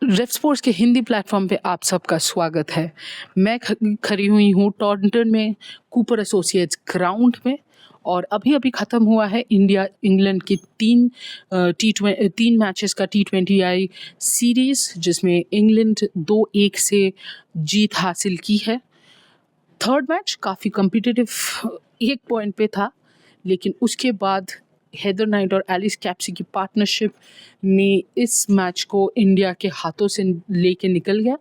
रेफ sports के Hindi platform पे आप सबका स्वागत है। मैं खड़ी हुई हूँ टॉरंटन में कूपर एसोसिएट्स ग्राउंड में और अभी ख़त्म हुआ है इंडिया इंग्लैंड की तीन मैचेस का T20I सीरीज़, जिसमें इंग्लैंड 2-1 से जीत हासिल की है। थर्ड मैच काफ़ी कम्पिटिटिव एक पॉइंट पे था, लेकिन उसके बाद हेदर नाइट और एलिस कैप्सी की पार्टनरशिप ने इस मैच को इंडिया के हाथों से लेके निकल गया।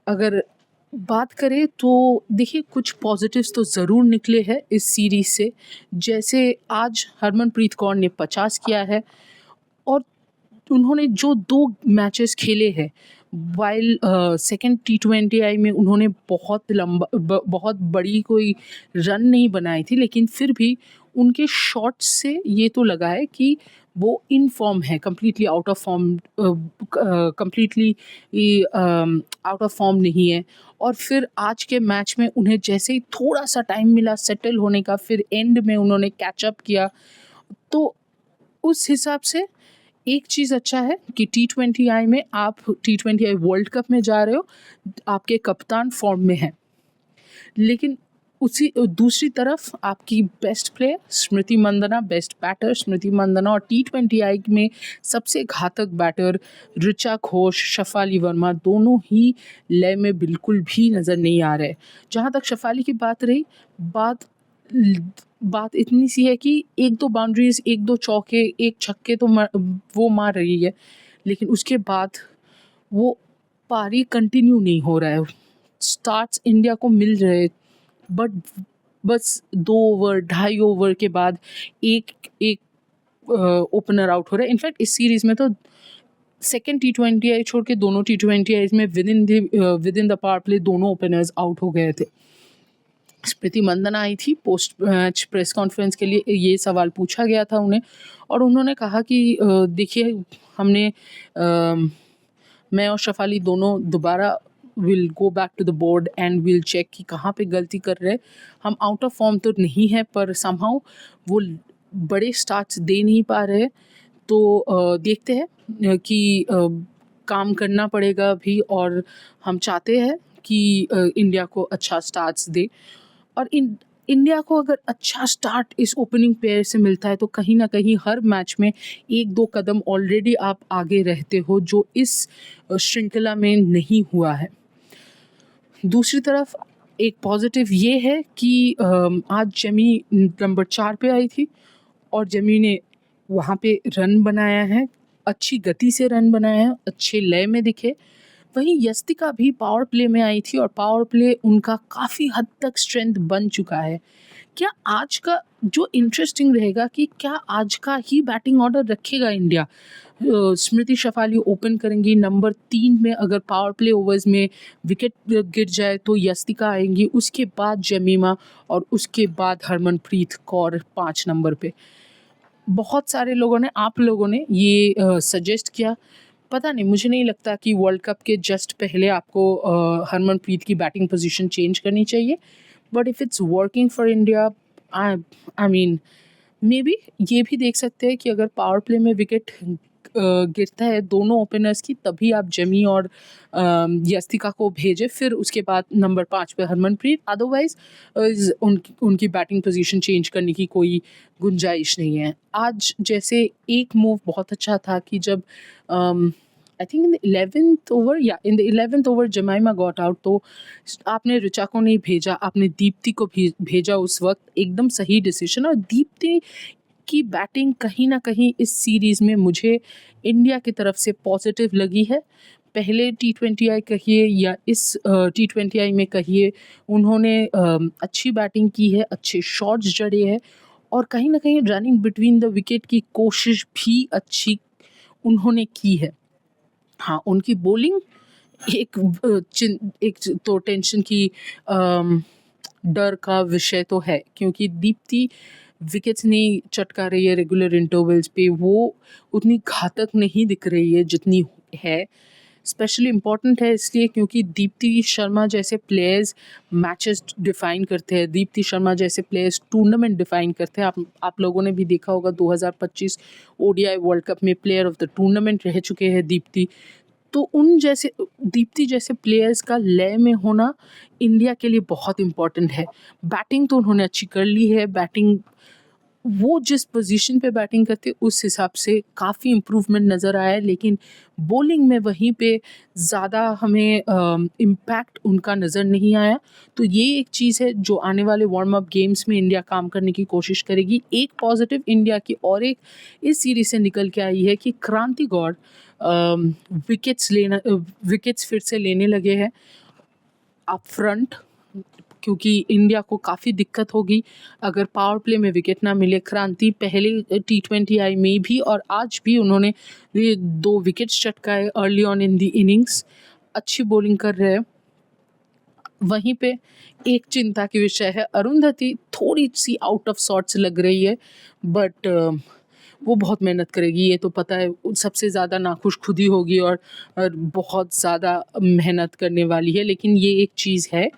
अगर बात करें तो देखिए, कुछ पॉजिटिव्स तो ज़रूर निकले हैं इस सीरीज़ से। जैसे आज हरमनप्रीत कौर ने 50 किया है और उन्होंने जो 2 मैचेस खेले हैं, वाइल सेकंड T20I में उन्होंने बहुत बड़ी कोई रन नहीं बनाई थी, लेकिन फिर भी उनके शॉट्स से ये तो लगा है कि वो इन फॉर्म है, completely out of form out of form नहीं है। और फिर आज के मैच में उन्हें जैसे ही थोड़ा सा टाइम मिला सेटल होने का, फिर एंड में उन्होंने कैचअप किया। तो उस हिसाब से एक चीज़ अच्छा है कि T20I में आप T20I वर्ल्ड कप में जा रहे हो, आपके कप्तान फॉर्म में हैं। लेकिन उसी दूसरी तरफ आपकी बेस्ट प्लेयर स्मृति मंदाना, बेस्ट बैटर स्मृति मंदाना और T20I में सबसे घातक बैटर ऋचा घोष, शफाली वर्मा दोनों ही लय में बिल्कुल भी नज़र नहीं आ रहे। जहाँ तक शफाली की बात रही, बात इतनी सी है कि 1-2 बाउंड्रीज, 1-2 चौके, 1 छक्के तो वो मार रही है, लेकिन उसके बाद वो पारी कंटिन्यू नहीं हो रहा है। स्टार्ट्स इंडिया को मिल रहे, बट बस 2 ओवर, ढाई ओवर के बाद एक ओपनर आउट हो रहा है। इनफैक्ट इस सीरीज़ में तो सेकेंड T20I छोड़ के दोनों T20Is में with in the power play दोनों ओपनर्स आउट हो गए थे। स्मृति मंदाना आई थी, पोस्ट मैच प्रेस कॉन्फ्रेंस के लिए ये सवाल पूछा गया था उन्हें, और उन्होंने कहा कि देखिए, हमने मैं और शफाली दोनों दोबारा will go back to the board and will check कि कहाँ पे गलती कर रहे हैं। हम आउट ऑफ फॉर्म तो नहीं है, पर समहाउ वो बड़े स्टार्ट्स दे नहीं पा रहे। तो देखते हैं कि काम करना पड़ेगा भी, और हम चाहते हैं कि इंडिया को अच्छा स्टार्ट्स दे। और इंडिया को अगर अच्छा स्टार्ट इस ओपनिंग पेयर से मिलता है तो कहीं ना कहीं हर मैच में 1-2 कदम ऑलरेडी आप आगे रहते हो, जो इस श्रृंखला में नहीं हुआ है। दूसरी तरफ एक पॉजिटिव ये है कि आज जमी नंबर 4 पे आई थी और जमी ने वहाँ पे रन बनाया है, अच्छी गति से रन बनाया है, अच्छे लय में दिखे। वहीं यस्तिका भी पावर प्ले में आई थी और पावर प्ले उनका काफ़ी हद तक स्ट्रेंथ बन चुका है। क्या आज का जो इंटरेस्टिंग रहेगा कि क्या आज का ही बैटिंग ऑर्डर रखेगा इंडिया? स्मृति शफाली ओपन करेंगी, नंबर 3 में अगर पावर प्ले ओवर्स में विकेट गिर जाए तो यस्तिका आएंगी, उसके बाद जमीमा और उसके बाद हरमनप्रीत कौर 5 नंबर पे। बहुत सारे लोगों ने, आप लोगों ने ये सजेस्ट किया, पता नहीं, मुझे नहीं लगता कि वर्ल्ड कप के जस्ट पहले आपको हरमनप्रीत की बैटिंग पोजीशन चेंज करनी चाहिए। But if it's working for India, I mean may be ये भी देख सकते हैं कि अगर पावर प्ले में विकेट गिरता है दोनों ओपनर्स की, तभी आप जमी और यस्तिका को भेजें, फिर उसके बाद नंबर 5 पे हरमनप्रीत। अदरवाइज उनकी बैटिंग पोजीशन चेंज करने की कोई गुंजाइश नहीं है। आज जैसे एक मूव बहुत अच्छा था कि जब I think in the 11th over जमाइमा got out, तो आपने ऋचा को नहीं भेजा, आपने दीप्ति को भेजा उस वक्त, एकदम सही डिसीजन। और दीप्ति की बैटिंग कहीं ना कहीं इस सीरीज़ में मुझे इंडिया की तरफ से पॉजिटिव लगी है। पहले T20I कहिए या इस T20I में कहिए, उन्होंने अच्छी बैटिंग की है, अच्छे शॉट्स जड़े हैं और कहीं ना कहीं रनिंग बिटवीन द विकेट की कोशिश भी अच्छी उन्होंने की है। हाँ, उनकी बॉलिंग एक तो टेंशन की डर का विषय तो है, क्योंकि दीप्ति विकेट्स नहीं चटका रही है रेगुलर इंटरवल्स पे, वो उतनी घातक नहीं दिख रही है जितनी है। स्पेशली इम्पॉर्टेंट है इसलिए क्योंकि दीप्ति शर्मा जैसे प्लेयर्स मैचेस डिफाइन करते हैं, दीप्ति शर्मा जैसे प्लेयर्स टूर्नामेंट डिफाइन करते हैं। आप लोगों ने भी देखा होगा 2025 ओडीआई वर्ल्ड कप में प्लेयर ऑफ द टूर्नामेंट रह चुके हैं दीप्ति। तो उन जैसे दीप्ति जैसे प्लेयर्स का लय में होना इंडिया के लिए बहुत इम्पॉर्टेंट है। बैटिंग तो उन्होंने अच्छी कर ली है, बैटिंग वो जिस पोजीशन पे बैटिंग करते उस हिसाब से काफ़ी इम्प्रूवमेंट नज़र आया है, लेकिन बॉलिंग में वहीं पे ज़्यादा हमें इम्पैक्ट उनका नज़र नहीं आया। तो ये एक चीज़ है जो आने वाले वार्म अप गेम्स में इंडिया काम करने की कोशिश करेगी। एक पॉजिटिव इंडिया की और एक इस सीरीज से निकल के आई है कि क्रांति गौड़ विकेट्स फिर से लेने लगे हैं अप फ्रंट, क्योंकि इंडिया को काफ़ी दिक्कत होगी अगर पावर प्ले में विकेट ना मिले। क्रांति पहले T20I में भी और आज भी उन्होंने ये 2 विकेट्स चटकाए early on in the innings, अच्छी बॉलिंग कर रहे हैं। वहीं पे एक चिंता की विषय है, अरुंधति थोड़ी सी आउट ऑफ सॉर्ट्स लग रही है, बट वो बहुत मेहनत करेगी, ये तो पता है। सबसे ज़्यादा नाखुश खुद ही होगी और बहुत ज़्यादा मेहनत करने वाली है। लेकिन ये एक चीज़ है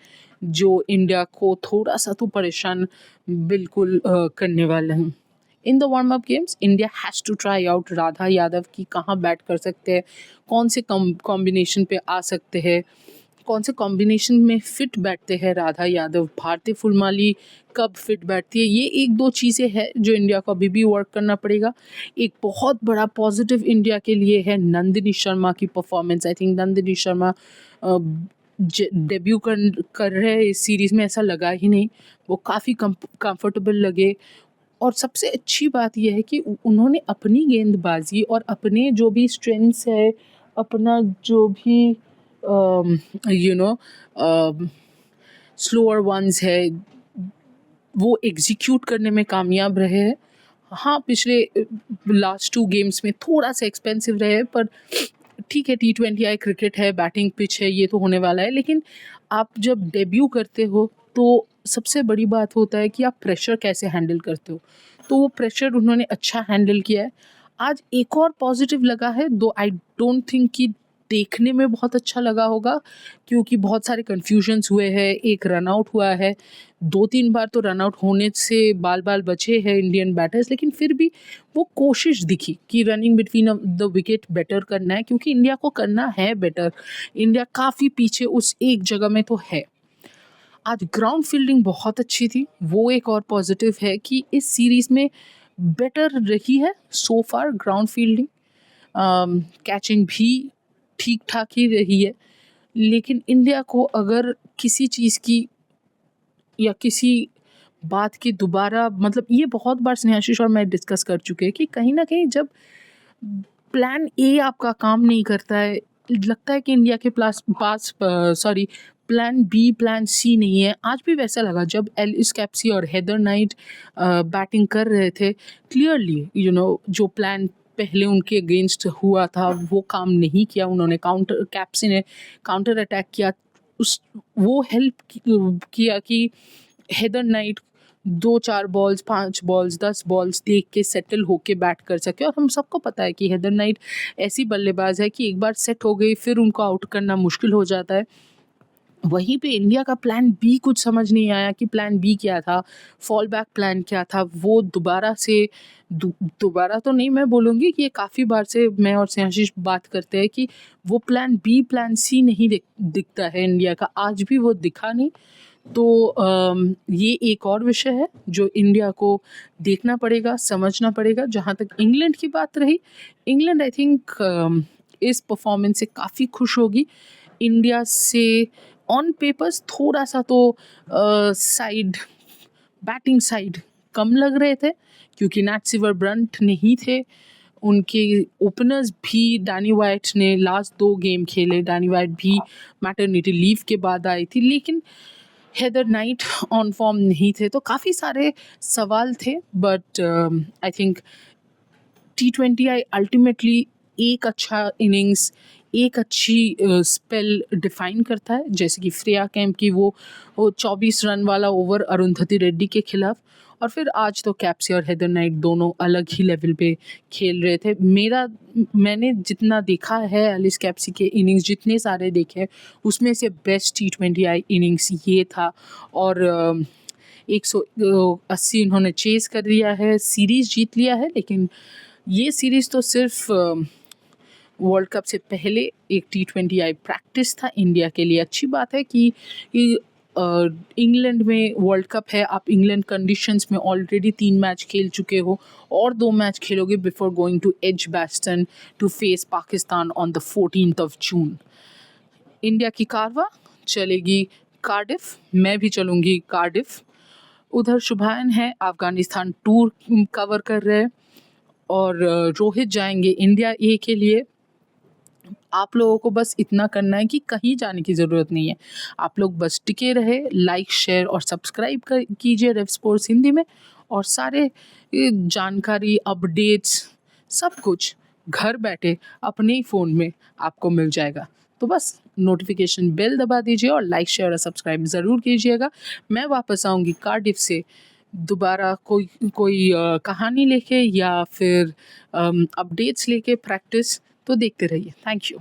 जो इंडिया को थोड़ा सा तो परेशान बिल्कुल करने वाले हैं। In the warm up games India has to try out Radha Yadav की कहाँ बैट कर सकते हैं, कौन से कॉम्बिनेशन पे आ सकते हैं, कौन से कॉम्बिनेशन में फिट बैठते हैं राधा यादव, भारती फुलमाली कब फिट बैठती है। ये 1-2 चीज़ें हैं जो इंडिया को अभी भी वर्क करना पड़ेगा। एक बहुत बड़ा पॉजिटिव इंडिया के लिए है नंदिनी शर्मा की performance. I think Nandini Sharma debut कर रहे हैं इस सीरीज़ में, ऐसा लगा ही नहीं, वो काफ़ी कंफर्टेबल लगे। और सबसे अच्छी बात यह है कि उन्होंने अपनी गेंदबाजी और अपने जो भी स्ट्रेंथ्स है, अपना जो भी स्लोअर वंस है, वो एग्जीक्यूट करने में कामयाब रहे हैं। हाँ, पिछले लास्ट 2 गेम्स में थोड़ा सा एक्सपेंसिव रहे, पर ठीक है, T20I क्रिकेट है, बैटिंग पिच है, ये तो होने वाला है। लेकिन आप जब डेब्यू करते हो तो सबसे बड़ी बात होता है कि आप प्रेशर कैसे हैंडल करते हो। तो वो प्रेशर उन्होंने अच्छा हैंडल किया है। आज एक और पॉजिटिव लगा है, दो आई डोंट थिंक कि देखने में बहुत अच्छा लगा होगा, क्योंकि बहुत सारे कन्फ्यूजन्स हुए हैं, एक रन आउट हुआ है, 2-3 बार तो रन आउट होने से बाल बाल बचे हैं इंडियन बैटर्स, लेकिन फिर भी वो कोशिश दिखी कि running between the wicket better करना है, क्योंकि इंडिया को करना है बेटर। इंडिया काफ़ी पीछे उस एक जगह में तो है। आज ग्राउंड फील्डिंग बहुत अच्छी थी, वो एक और पॉजिटिव है कि इस सीरीज़ में बेटर रही है सो फार ग्राउंड फील्डिंग। कैचिंग भी ठीक ठाक ही रही है, लेकिन इंडिया को अगर किसी चीज़ की या किसी बात की दोबारा, मतलब ये बहुत बार स्नेहाशीष और मैं डिस्कस कर चुके हैं कि कहीं ना कहीं जब प्लान ए आपका काम नहीं करता है, लगता है कि इंडिया के पास प्लान बी प्लान सी नहीं है। आज भी वैसा लगा जब एलिस कैप्सी और हेदर नाइट बैटिंग कर रहे थे। क्लियरली जो प्लान पहले उनके अगेंस्ट हुआ था वो काम नहीं किया उन्होंने। कैप्सी ने काउंटर अटैक किया, वो हेल्प किया कि Heather night 2-4 balls, 5 balls, 10 balls देख के सेटल होके बैट कर सके। और हम सबको पता है कि हेदर नाइट ऐसी बल्लेबाज है कि एक बार सेट हो गई फिर उनको आउट करना मुश्किल हो जाता है। वहीं पे इंडिया का प्लान बी कुछ समझ नहीं आया कि प्लान बी क्या था, फॉल बैक प्लान क्या था। वो दोबारा तो नहीं मैं बोलूँगी कि ये काफ़ी बार से मैं और स्नेहाशीष बात करते हैं कि वो प्लान बी प्लान सी नहीं दिखता है इंडिया का, आज भी वो दिखा नहीं। तो ये एक और विषय है जो इंडिया को देखना पड़ेगा, समझना पड़ेगा। जहाँ तक इंग्लैंड की बात रही, इंग्लैंड आई थिंक इस परफॉर्मेंस से काफ़ी खुश होगी। इंडिया से ऑन पेपर्स थोड़ा सा तो बैटिंग साइड कम लग रहे थे, क्योंकि नैट सिवर ब्रंट नहीं थे, उनके ओपनर्स भी डैनी वाइट ने लास्ट 2 गेम खेले। डैनी वाइट भी मैटरनिटी लीव के बाद आई थी, लेकिन हेदर नाइट ऑन फॉर्म नहीं थे। तो काफ़ी सारे सवाल थे, but I think T20I ultimately एक अच्छा इनिंग्स, एक अच्छी स्पेल डिफाइन करता है, जैसे कि श्रेया कैम्प की वो 24 रन वाला ओवर अरुंधति रेड्डी के खिलाफ। और फिर आज तो कैप्सी और हेदर नाइट दोनों अलग ही लेवल पे खेल रहे थे। मैंने जितना देखा है एलिस कैप्सी के इनिंग्स, जितने सारे देखे हैं, उसमें से बेस्ट T20 आई इनिंग्स ये था। और 180 इन्होंने चेस कर लिया है, सीरीज़ जीत लिया है। लेकिन ये सीरीज़ तो सिर्फ वर्ल्ड कप से पहले एक T20 आई प्रैक्टिस था इंडिया के लिए। अच्छी बात है कि इंग्लैंड में वर्ल्ड कप है, आप इंग्लैंड कंडीशंस में ऑलरेडी 3 मैच खेल चुके हो और 2 मैच खेलोगे before going to Edgbaston to face Pakistan on the 14th June. India की कारवां चलेगी कार्डिफ, मैं भी चलूँगी कार्डिफ। उधर शुभायन है, अफगानिस्तान टूर कवर कर रहे हैं और रोहित जाएंगे इंडिया ए के लिए। आप लोगों को बस इतना करना है कि कहीं जाने की ज़रूरत नहीं है, आप लोग बस टिके रहे, लाइक शेयर और सब्सक्राइब कीजिए रेव स्पोर्ट्स हिंदी में। और सारे जानकारी, अपडेट्स, सब कुछ घर बैठे अपने ही फ़ोन में आपको मिल जाएगा। तो बस नोटिफिकेशन बेल दबा दीजिए और लाइक शेयर और सब्सक्राइब ज़रूर कीजिएगा। मैं वापस आऊँगी कार्डिफ से दोबारा कोई कहानी लेके या फिर अपडेट्स लेके प्रैक्टिस। तो देखते रहिए। Thank you.